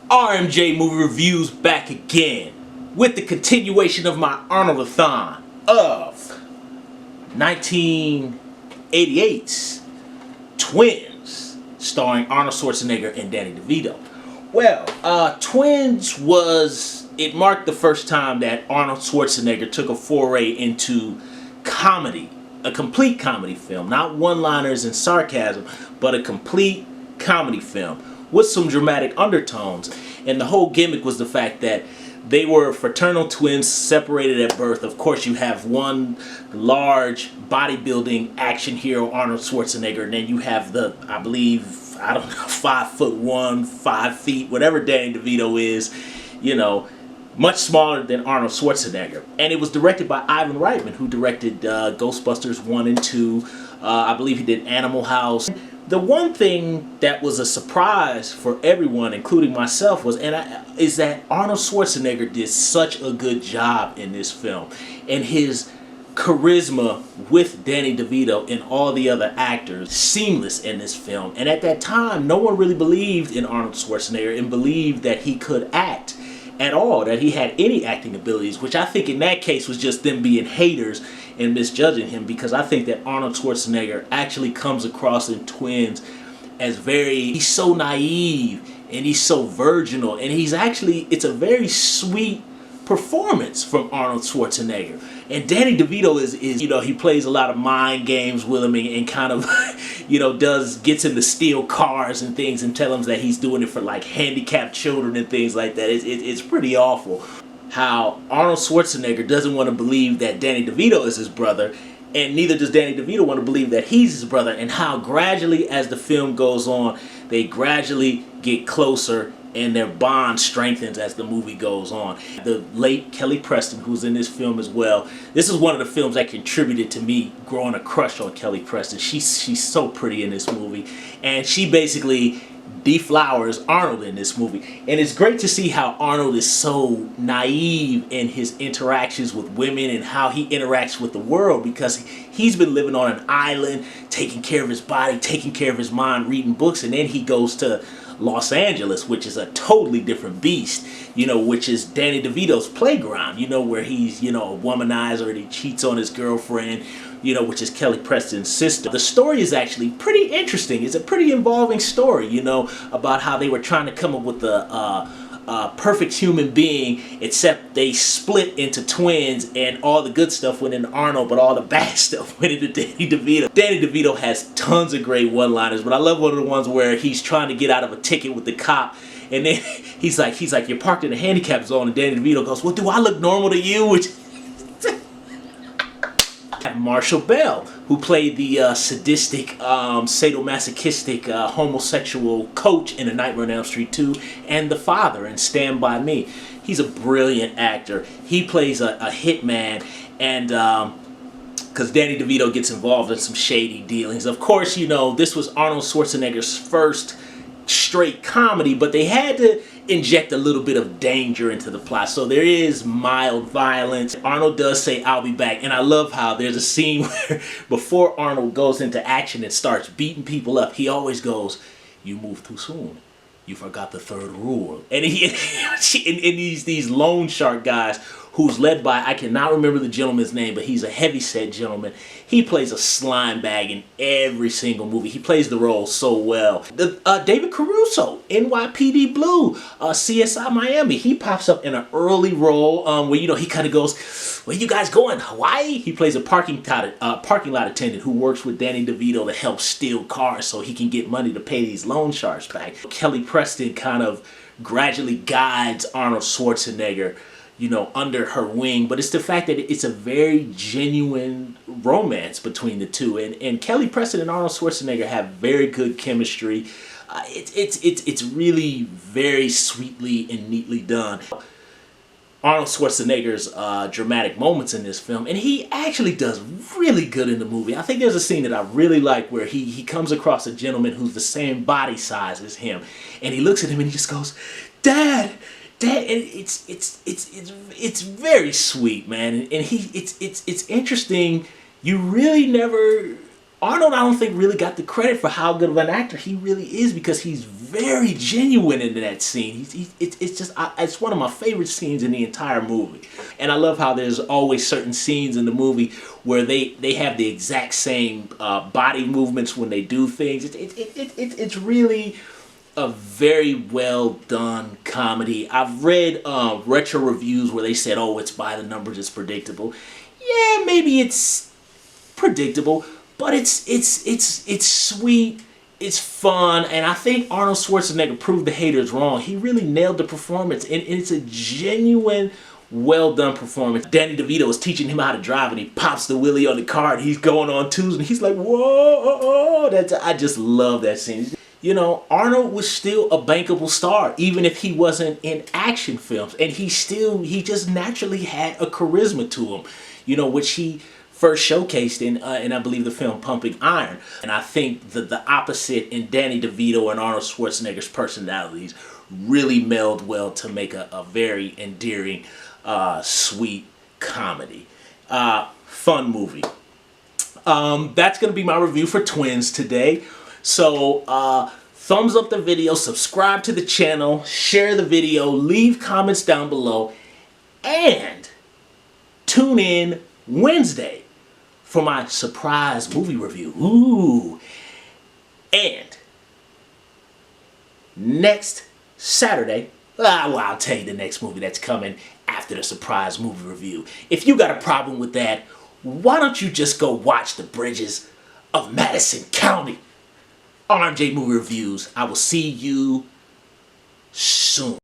RMJ Movie Reviews back again with the continuation of my Arnold-a-thon of 1988's Twins, starring Arnold Schwarzenegger and Danny DeVito. Well, Twins it marked the first time that Arnold Schwarzenegger took a foray into comedy, a complete comedy film, not one-liners and sarcasm, but a complete comedy film with some dramatic undertones. And the whole gimmick was the fact that they were fraternal twins separated at birth. Of course, you have one large bodybuilding action hero, Arnold Schwarzenegger, and then you have the, I believe, I don't know, 5'1", 5 feet, whatever Danny DeVito is, you know, much smaller than Arnold Schwarzenegger. And it was directed by Ivan Reitman, who directed Ghostbusters 1 and 2. I believe he did Animal House. The one thing that was a surprise for everyone, including myself, is that Arnold Schwarzenegger did such a good job in this film. And his charisma with Danny DeVito and all the other actors, seamless in this film. And at that time, no one really believed in Arnold Schwarzenegger and believed that he could act at all, that he had any acting abilities, which I think in that case was just them being haters and misjudging him, because I think that Arnold Schwarzenegger actually comes across in Twins as he's so naive and he's so virginal, and it's a very sweet performance from Arnold Schwarzenegger. And Danny DeVito is he plays a lot of mind games with him and kind of gets him to steal cars and things and tell him that he's doing it for like handicapped children and things like that. It's pretty awful how Arnold Schwarzenegger doesn't want to believe that Danny DeVito is his brother, and neither does Danny DeVito want to believe that he's his brother, and how gradually as the film goes on, they gradually get closer and their bond strengthens as the movie goes on. The late Kelly Preston, who's in this film as well, this is one of the films that contributed to me growing a crush on Kelly Preston. She's so pretty in this movie, and she basically deflowers Arnold in this movie. And it's great to see how Arnold is so naive in his interactions with women and how he interacts with the world, because he's been living on an island, taking care of his body, taking care of his mind, reading books, and then he goes to Los Angeles, which is a totally different beast, which is Danny DeVito's playground, where he's, a womanizer and he cheats on his girlfriend, which is Kelly Preston's sister. The story is actually pretty interesting. It's a pretty involving story, about how they were trying to come up with a perfect human being, except they split into twins, and all the good stuff went into Arnold, but all the bad stuff went into Danny DeVito. Danny DeVito has tons of great one-liners, but I love one of the ones where he's trying to get out of a ticket with the cop, and then he's like, you're parked in a handicap zone, and Danny DeVito goes, well, do I look normal to you? Which Marshall Bell, who played the sadistic, sadomasochistic, homosexual coach in A Nightmare on Elm Street 2, and the father in Stand By Me. He's a brilliant actor. He plays a hitman, and because Danny DeVito gets involved in some shady dealings. Of course, this was Arnold Schwarzenegger's first straight comedy, but they had to inject a little bit of danger into the plot, so there is mild violence. Arnold does say, "I'll be back," and I love how there's a scene where before Arnold goes into action and starts beating people up, he always goes, "You moved too soon. You forgot the third rule." And these loan shark guys, who's led by, I cannot remember the gentleman's name, but he's a heavy-set gentleman. He plays a slime bag in every single movie. He plays the role so well. David Caruso, NYPD Blue, CSI Miami. He pops up in an early role where, he kind of goes, "Where you guys going? Hawaii?" He plays a parking lot attendant who works with Danny DeVito to help steal cars so he can get money to pay these loan sharks back. Kelly Preston kind of gradually guides Arnold Schwarzenegger, under her wing, but it's the fact that it's a very genuine romance between the two, and Kelly Preston and Arnold Schwarzenegger have very good chemistry. It's really very sweetly and neatly done. Arnold Schwarzenegger's dramatic moments in this film, and he actually does really good in the movie. I think there's a scene that I really like where he comes across a gentleman who's the same body size as him, and he looks at him and he just goes, "Dad." And it's very sweet, man, and it's interesting. You really never Arnold, I don't think, really got the credit for how good of an actor he really is, because he's very genuine in that scene. It's one of my favorite scenes in the entire movie. And I love how there's always certain scenes in the movie where they have the exact same body movements when they do things. It's really a very well done comedy. I've read retro reviews where they said, oh, it's by the numbers, it's predictable. Yeah, maybe it's predictable, but it's sweet, it's fun, and I think Arnold Schwarzenegger proved the haters wrong. He really nailed the performance, and it's a genuine, well done performance. Danny DeVito is teaching him how to drive, and he pops the wheelie on the car, and he's going on twos, and he's like, whoa! I just love that scene. You know, Arnold was still a bankable star, even if he wasn't in action films, and he just naturally had a charisma to him, you know, which he first showcased in I believe the film Pumping Iron. And I think the opposite in Danny DeVito and Arnold Schwarzenegger's personalities really meld well to make a very endearing, sweet comedy. Fun movie. That's going to be my review for Twins today. So thumbs up the video, subscribe to the channel, share the video, leave comments down below, and tune in Wednesday for my surprise movie review. Ooh. And next Saturday, I'll tell you the next movie that's coming after the surprise movie review. If you got a problem with that, why don't you just go watch The Bridges of Madison County? RJ Movie Reviews. I will see you soon.